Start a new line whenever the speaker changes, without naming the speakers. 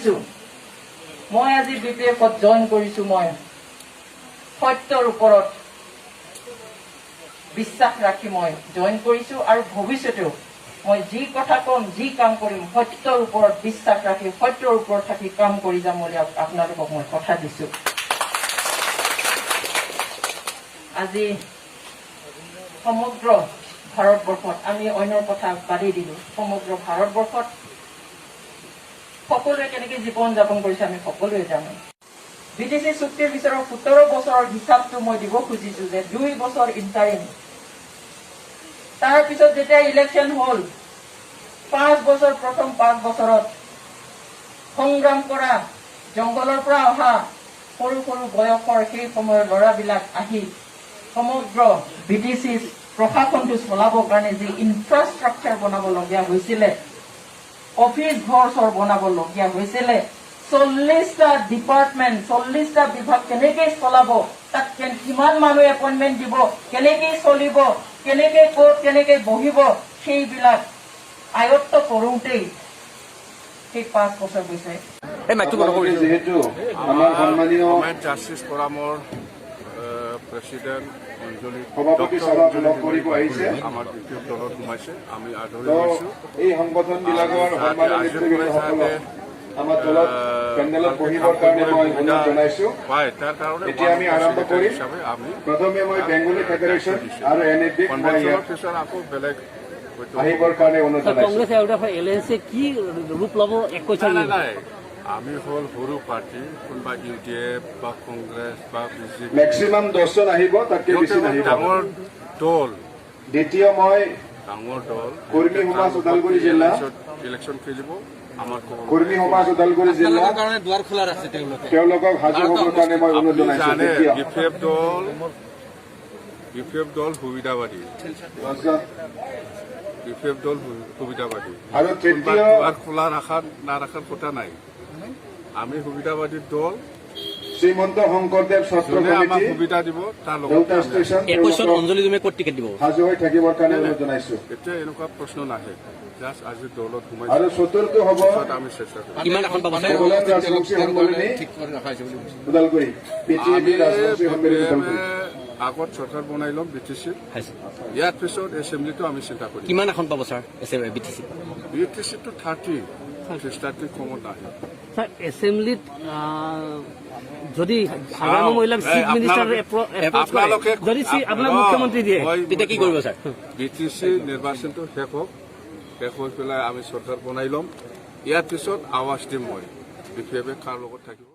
দিছো মই আজি বিপিএফত জইন কৰিছো মই সত্যৰ ওপৰত বিশ্বাস ৰাখি মই জইন কৰিছো আৰু ভৱিষ্যতেও মই যি কথা কম যি কাম কৰিম সত্যৰ ওপৰত বিশ্বাস ৰাখি সত্যৰ ওপৰত থাকি কাম কৰি যাম বুলি আপোনালোকক মই কথা দিছো আজি সমগ্ৰ ভাৰতবৰ্ষত আমি অন্যৰ কথা বাদে দিলো সমগ্ৰ ভাৰতবৰ্ষত সকলোৱে কেনেকৈ জীৱন যাপন কৰিছে আমি সকলোৱে জানো বিটিসি চুক্তিৰ ভিতৰত 17 বছৰৰ হিচাপটো মই দিব খুজিছো যে 2 বছৰ ইণ্টাৰিম তাৰ পিছত যেতিয়া ইলেকশ্যন হ'ল 5 বছৰ প্ৰথম 5 বছৰত সংগ্ৰাম কৰা জংগলৰ পৰা অহা সৰু সৰু বয়সৰ সেই সময়ৰ ল'ৰাবিলাক আহি সমগ্ৰ বিটিসি প্ৰশাসনটো চলাবৰ কাৰণে যি ইনফ্ৰাষ্ট্ৰাকচাৰ বনাবলগীয়া হৈছিলে অফিস ঘৰ বনাবলগীয়া হৈছিলে 40টা ডিপাৰ্টমেণ্ট 40টা বিভাগ কেনেকৈ চলাব তাত কিমান মানুহ এপইণ্টমেণ্ট দিব কেনেকৈ চলিব কেনেকৈ ক'ত কেনেকৈ বহিব সেইবিলাক আয়ত্ত কৰোঁতেই সেই 5 বছৰ গৈছে
যেহেতু আমাৰ সন্মানীয় জাষ্টিছ ফৰামৰ প্ৰেচিডেণ্ট সভাপতি সভাত লগ কৰিব আহিছে আমাৰ বিপিএফ দলত সোমাইছে আমি আদৰি লৈছোঁ এই সংগঠনবিলাকৰ সন্মানীয় নেতৃবৃন্দসকলক আমাৰ দলত পেণ্ডেলত বহিবৰ কাৰণে মই অনুৰোধ জনাইছো এতিয়া আমি আৰম্ভ কৰিম প্ৰথমে মই বেংগলী ফেডাৰেশ্যন আৰু NFD আকৌ বেলেগ আহিবৰ কাৰণে অনুৰোধ জনাইছো
কি ৰূপ ল'ব
আমি হল সৰু পাৰ্টি কোনোবা UDF বা কংগ্ৰেছ বা বিজেপি মেক্সিমাম 10 জন আহিব তাতকৈ বেছি নাহিব ডাঙৰ দল দ্বিতীয় মই ডাঙৰ দল কৰ্মী সমাজ ওদালগুৰি জিলা ইলেকশ্যন খেলিব আমাৰ কৰ্মী সমাজ ওদালগুৰি জিলা কাৰণে দুৱাৰ খোলা আছে তেওঁলোকক হাজিৰ হ'বৰ কাৰণে মই অনুৰোধ জনাইছো বিপিএফ দল সুবিধাবাদী বিপিএফ দল সুবিধাবাদী আৰু তৃতীয় দুৱাৰ খোলা নাৰাখাৰ কথা নাই আমি সুবিধাবাদী দল শ্ৰীমন্ত শংকৰদেৱ ছাত্ৰ কমিটি সুবিধা দিব তাৰ লগত ষ্টেচন
21 অঞ্জলি তুমি ক'ত টিকেট দিব
হাজু হৈ থাকিবৰ কাৰণে অনুৰোধ জনাইছো
এতিয়া এনেকুৱা প্ৰশ্ন নাহে জাষ্ট আজি দলত সোমাইছে
আৰু চতুৰ্থ হ'ব
আমি চেষ্টা কৰিম
কিমান এখন পাব
ৰাজবংশী সন্মিলনী ঠিক কৰি ৰাখাইছে বুলি ওদালগুৰি পিটিএবি ৰাজবংশী সন্মিলনী
আগত চৰকাৰ বনাই ল'ম বিটিসি ইয়াৰ পিছত এছেম্বলিটো আমি চিন্তা কৰিম
কিমান এখন পাব ছাৰ
বিটিসিটো 30 কমত নাহে
ছাৰ এছেম্বলিত যদি চিফ মিনিষ্টাৰ যদি আপোনাক মুখ্যমন্ত্ৰী দিয়ে তেতিয়া কি কৰিব ছাৰ
বিটিসি নিৰ্বাচনটো শেষ হৈ পেলাই আমি চৰকাৰ বনাই ল'ম ইয়াৰ পিছত আৱাজ দিম মই বিশেষভাৱে কাৰ লগত থাকিব